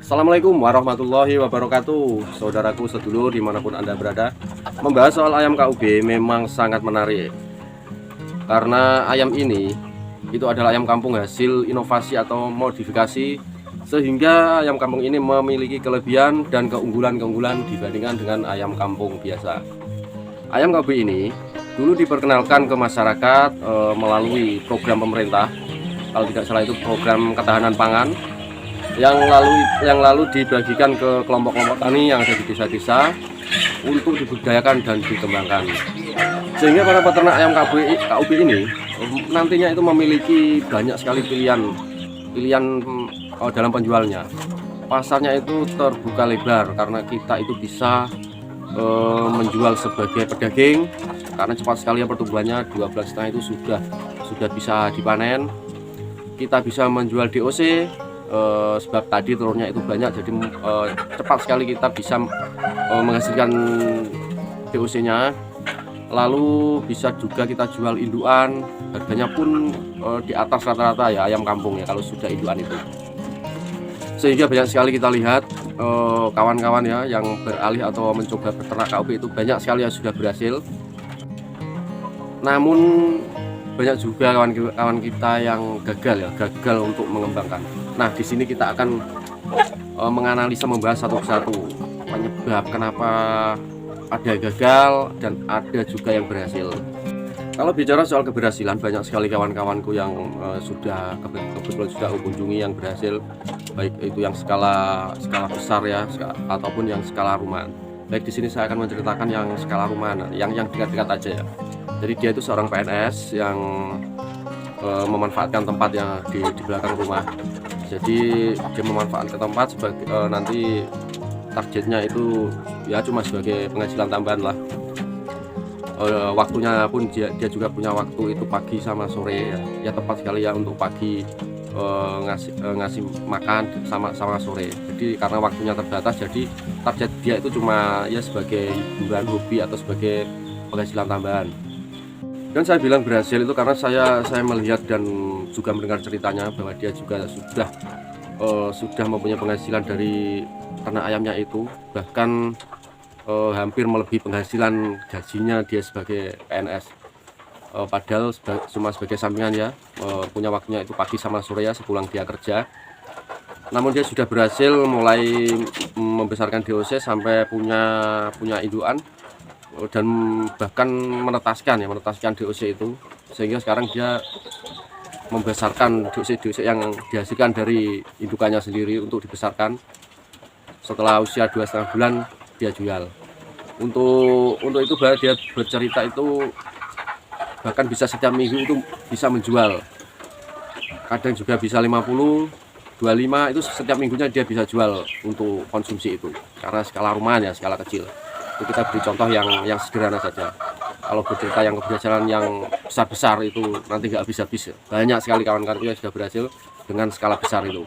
Assalamualaikum warahmatullahi wabarakatuh. Saudaraku sedulur dimanapun Anda berada, membahas soal ayam KUB memang sangat menarik. Karena ayam ini itu adalah ayam kampung hasil inovasi atau modifikasi, sehingga ayam kampung ini memiliki kelebihan dan keunggulan-keunggulan dibandingkan dengan ayam kampung biasa. Ayam KUB ini dulu diperkenalkan ke masyarakat melalui program pemerintah, kalau tidak salah itu program ketahanan pangan, yang lalu dibagikan ke kelompok-kelompok tani yang ada di desa-desa untuk dibudidayakan dan dikembangkan, sehingga para peternak ayam KUB ini nantinya itu memiliki banyak sekali pilihan dalam penjualnya. Pasarnya itu terbuka lebar karena kita itu bisa menjual sebagai pedaging, karena cepat sekali ya pertumbuhannya, 12 setengah itu sudah bisa dipanen. Kita bisa menjual DOC, sebab tadi telurnya itu banyak, jadi cepat sekali kita bisa menghasilkan DOC-nya. Lalu bisa juga kita jual indukan, harganya pun di atas rata-rata ya ayam kampung ya kalau sudah indukan itu. Sehingga banyak sekali kita lihat kawan-kawan ya yang beralih atau mencoba beternak KUB itu banyak sekali yang sudah berhasil. Namun banyak juga kawan-kawan kita yang gagal untuk mengembangkan. Nah, di sini kita akan menganalisa, membahas satu persatu penyebab kenapa ada gagal dan ada juga yang berhasil. Kalau bicara soal keberhasilan, banyak sekali kawan-kawanku yang kebetulan sudah kunjungi yang berhasil, baik itu yang skala besar ya, ataupun yang skala rumahan. Baik, di sini saya akan menceritakan yang skala rumahan, yang dekat-dekat aja ya. Jadi dia itu seorang PNS yang memanfaatkan tempat yang di belakang rumah. Jadi dia memanfaatkan tempat sebagai nanti targetnya itu ya cuma sebagai penghasilan tambahan lah. Waktunya pun dia juga punya waktu itu pagi sama sore ya tepat sekali ya untuk pagi ngasih makan sama sore. Jadi karena waktunya terbatas, jadi target dia itu cuma ya sebagai hiburan, hobi atau sebagai penghasilan tambahan. Dan saya bilang berhasil itu karena saya melihat dan juga mendengar ceritanya bahwa dia juga sudah mempunyai penghasilan dari ternak ayamnya itu, bahkan hampir melebihi penghasilan gajinya dia sebagai PNS. Padahal cuma sebagai sampingan ya, punya waktunya itu pagi sama sore ya sepulang dia kerja. Namun dia sudah berhasil mulai membesarkan DOC sampai punya indukan dan bahkan menetaskan DOC itu, sehingga sekarang dia membesarkan DOC yang dihasilkan dari indukannya sendiri untuk dibesarkan. Setelah usia 2,5 bulan dia jual. Untuk itu bahwa dia bercerita itu bahkan bisa setiap minggu itu bisa menjual, kadang juga bisa 50, 25 itu setiap minggunya dia bisa jual untuk konsumsi itu, karena skala rumahan ya, skala kecil. Itu kita beri contoh yang sederhana saja. Kalau bercerita yang keberhasilan yang besar-besar itu nanti nggak habis-habis. Banyak sekali kawan-kawan yang sudah berhasil dengan skala besar itu.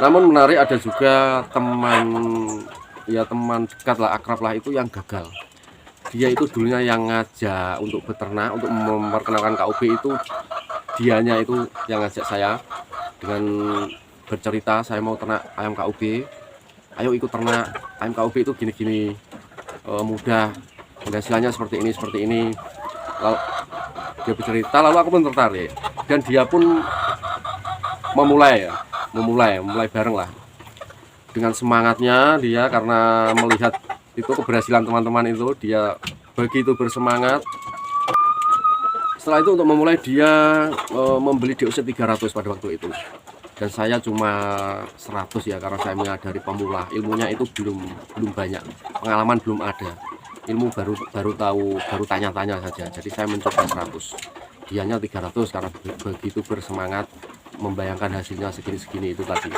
Namun menarik, ada juga teman dekat lah, akrab lah itu yang gagal. Dia itu dulunya yang ngajak untuk beternak, untuk memperkenalkan KUB itu, dianya itu yang ngajak saya dengan bercerita, saya mau ternak ayam KUB, ayo ikut ternak ayam KUB itu gini-gini, mudah, penghasilannya seperti ini. Lalu dia bercerita, lalu aku pun tertarik dan dia pun memulai bareng lah. Dengan semangatnya dia, karena melihat itu keberhasilan teman-teman itu, dia begitu bersemangat. Setelah itu untuk memulai dia membeli DOC 300 pada waktu itu, dan saya cuma 100 ya, karena saya menyadari pemula, ilmunya itu belum banyak, pengalaman belum ada, ilmu baru tanya-tanya saja. Jadi saya mencoba 100, dianya 300 karena begitu bersemangat membayangkan hasilnya segini-segini itu tadi.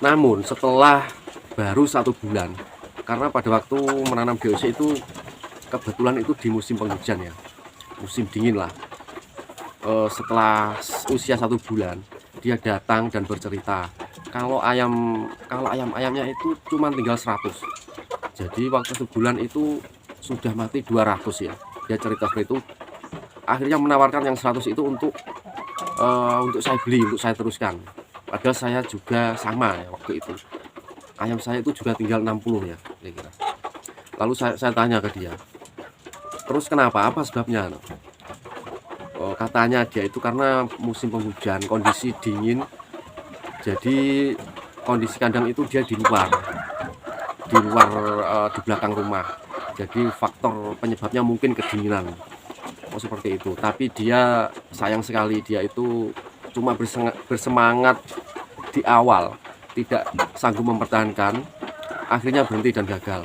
Namun setelah baru 1 bulan, karena pada waktu menanam DOC itu kebetulan itu di musim penghujan ya, musim dingin lah. Setelah usia 1 bulan dia datang dan bercerita kalau ayamnya itu cuma tinggal 100. Jadi waktu sebulan itu sudah mati 200 ya. Dia cerita seperti itu. Akhirnya menawarkan yang 100 itu untuk saya beli, untuk saya teruskan. Padahal saya juga sama ya waktu itu. Ayam saya itu juga tinggal 60 ya, kira-kira. Lalu saya tanya ke dia, terus kenapa? Apa sebabnya? Oh, katanya dia itu karena musim penghujan, kondisi dingin, jadi kondisi kandang itu dia di luar, di belakang rumah. Jadi faktor penyebabnya mungkin kedinginan. Oh seperti itu. Tapi dia sayang sekali, dia itu cuma bersemangat di awal, tidak sanggup mempertahankan, akhirnya berhenti dan gagal.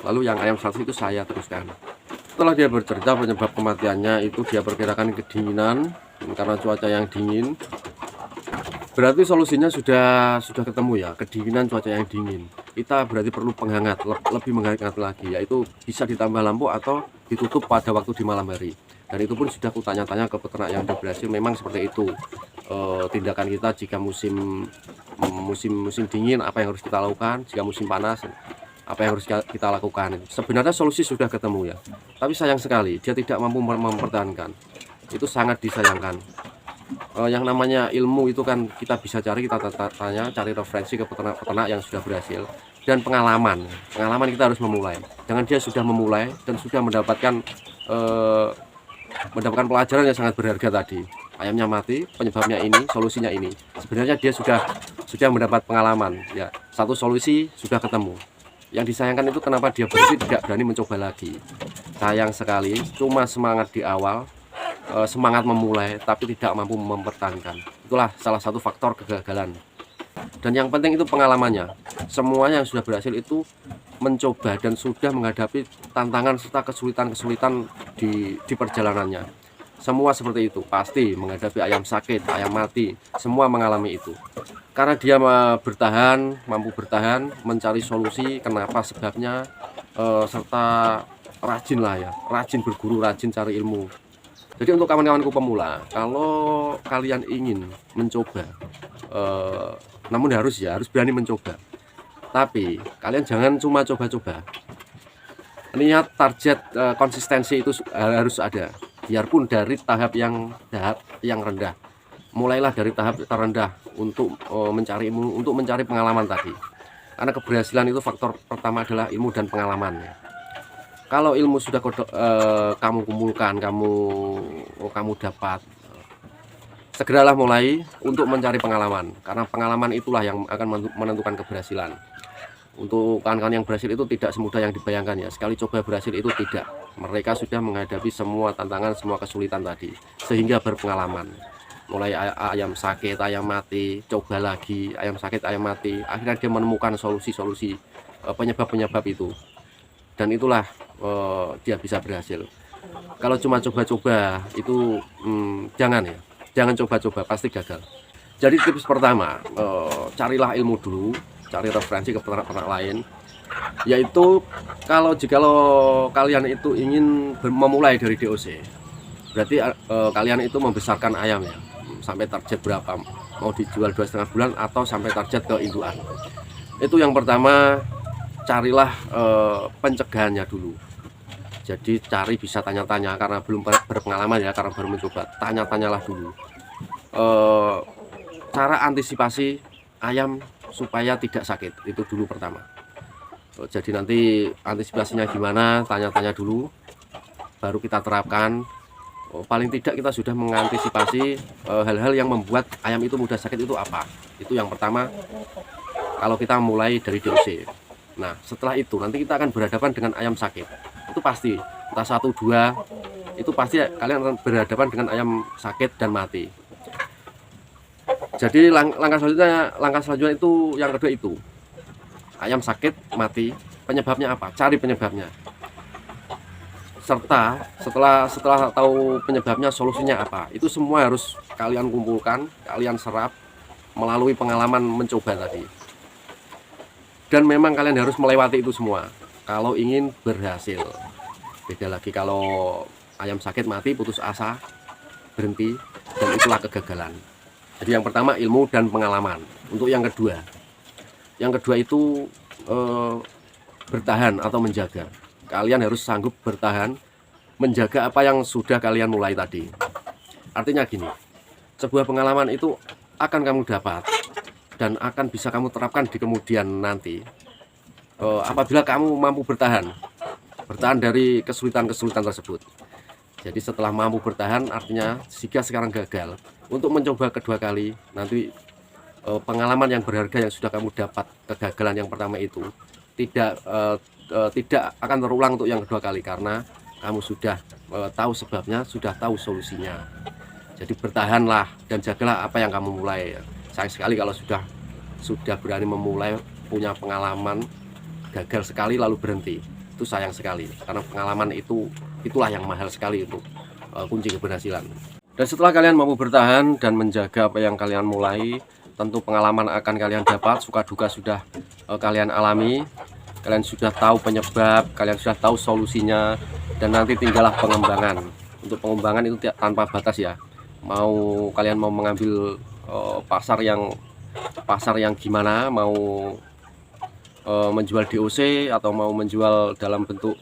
Lalu yang ayam 100 itu saya teruskan. Setelah dia bercerita penyebab kematiannya itu dia perkirakan kedinginan karena cuaca yang dingin. Berarti solusinya sudah ketemu ya, kedinginan cuaca yang dingin. Kita berarti perlu penghangat, lebih menghangat lagi, yaitu bisa ditambah lampu atau ditutup pada waktu di malam hari. Dan itu pun sudah kutanya-tanya ke peternak yang sudah berhasil, memang seperti itu. Tindakan kita jika musim dingin apa yang harus kita lakukan, jika musim panas apa yang harus kita lakukan. Sebenarnya solusi sudah ketemu ya, tapi sayang sekali dia tidak mampu mempertahankan. Itu sangat disayangkan. Yang namanya ilmu itu kan kita bisa cari, kita tanya, cari referensi ke peternak-peternak yang sudah berhasil, dan pengalaman kita harus memulai. Jangan dia sudah memulai dan sudah mendapatkan pelajaran yang sangat berharga tadi. Ayamnya mati, penyebabnya ini, solusinya ini. Sebenarnya dia sudah mendapat pengalaman ya. Satu solusi sudah ketemu. Yang disayangkan itu kenapa dia berhenti, tidak berani mencoba lagi. Sayang sekali, cuma semangat di awal, semangat memulai tapi tidak mampu mempertahankan. Itulah salah satu faktor kegagalan. Dan yang penting itu pengalamannya. Semuanya yang sudah berhasil itu mencoba dan sudah menghadapi tantangan serta kesulitan-kesulitan di perjalanannya. Semua seperti itu, pasti menghadapi ayam sakit, ayam mati, semua mengalami itu. Karena dia mampu bertahan, mencari solusi, kenapa sebabnya, serta rajin lah ya, rajin berguru, rajin cari ilmu. Jadi untuk kawan-kawanku pemula, kalau kalian ingin mencoba, namun harus berani mencoba. Tapi kalian jangan cuma coba-coba. Niat, target, konsistensi itu harus ada. Biarpun dari tahap yang rendah. Mulailah dari tahap terendah untuk mencari ilmu, untuk mencari pengalaman tadi. Karena keberhasilan itu faktor pertama adalah ilmu dan pengalaman. Kalau ilmu sudah kamu kumpulkan, kamu dapat, segeralah mulai untuk mencari pengalaman. Karena pengalaman itulah yang akan menentukan keberhasilan. Untuk kawan-kawan yang berhasil itu tidak semudah yang dibayangkan ya. Sekali coba berhasil itu tidak. Mereka sudah menghadapi semua tantangan, semua kesulitan tadi, sehingga berpengalaman. Mulai ayam sakit, ayam mati, coba lagi, ayam sakit, ayam mati. Akhirnya dia menemukan solusi-solusi, penyebab-penyebab itu. Dan itulah dia bisa berhasil. Kalau cuma coba-coba itu jangan ya. Jangan coba-coba, pasti gagal. Jadi tips pertama, carilah ilmu dulu, cari referensi ke peternak-peternak lain, yaitu jikalau kalian itu ingin memulai dari DOC, berarti kalian itu membesarkan ayam ya, sampai target berapa, mau dijual 2,5 bulan atau sampai target ke indukan. Itu yang pertama, carilah pencegahannya dulu. Jadi cari, bisa tanya-tanya, karena belum berpengalaman ya, karena baru mencoba, tanya-tanyalah dulu cara antisipasi ayam supaya tidak sakit, itu dulu pertama. Jadi nanti antisipasinya gimana, tanya-tanya dulu, baru kita terapkan. Paling tidak kita sudah mengantisipasi hal-hal yang membuat ayam itu mudah sakit itu apa. Itu yang pertama, kalau kita mulai dari DOC. Nah setelah itu nanti kita akan berhadapan dengan ayam sakit. Itu pasti, entah 1, 2, itu pasti kalian akan berhadapan dengan ayam sakit dan mati. Jadi langkah selanjutnya itu yang kedua, itu ayam sakit, mati, penyebabnya apa, cari penyebabnya, serta setelah tahu penyebabnya, solusinya apa, itu semua harus kalian kumpulkan, kalian serap melalui pengalaman mencoba tadi. Dan memang kalian harus melewati itu semua kalau ingin berhasil. Beda lagi kalau ayam sakit, mati, putus asa, berhenti, dan itulah kegagalan. Jadi yang pertama ilmu dan pengalaman. Untuk yang kedua itu bertahan atau menjaga. Kalian harus sanggup bertahan, menjaga apa yang sudah kalian mulai tadi. Artinya gini, sebuah pengalaman itu akan kamu dapat dan akan bisa kamu terapkan di kemudian nanti. Apabila kamu mampu bertahan dari kesulitan-kesulitan tersebut. Jadi setelah mampu bertahan, artinya jika sekarang gagal, untuk mencoba kedua kali, nanti pengalaman yang berharga yang sudah kamu dapat kegagalan yang pertama itu tidak akan terulang untuk yang kedua kali, karena kamu sudah tahu sebabnya, sudah tahu solusinya. Jadi bertahanlah dan jagalah apa yang kamu mulai. Sayang sekali kalau sudah berani memulai, punya pengalaman, gagal sekali lalu berhenti. Itu sayang sekali, karena pengalaman itulah yang mahal sekali untuk kunci keberhasilan. Dan setelah kalian mampu bertahan dan menjaga apa yang kalian mulai, tentu pengalaman akan kalian dapat, suka duka sudah kalian alami, kalian sudah tahu penyebab, kalian sudah tahu solusinya, dan nanti tinggallah pengembangan. Untuk pengembangan itu tanpa batas ya. Kalian mau mengambil pasar yang gimana, mau menjual DOC atau mau menjual dalam bentuk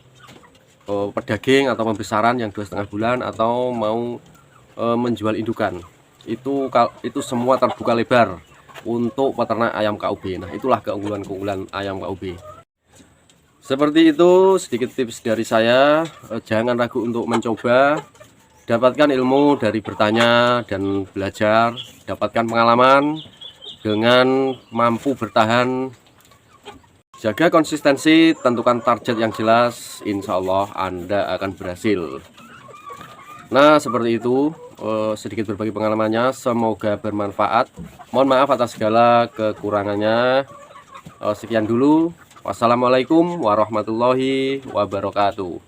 pedaging atau pembesaran yang 2,5 bulan, atau mau menjual indukan, itu semua terbuka lebar untuk peternak ayam KUB. Nah, itulah keunggulan ayam KUB. Seperti itu sedikit tips dari saya. Jangan ragu untuk mencoba, dapatkan ilmu dari bertanya dan belajar, dapatkan pengalaman dengan mampu bertahan. Jaga konsistensi, tentukan target yang jelas, insya Allah Anda akan berhasil. Nah, seperti itu sedikit berbagi pengalamannya, semoga bermanfaat. Mohon maaf atas segala kekurangannya. Sekian dulu. Wassalamualaikum warahmatullahi wabarakatuh.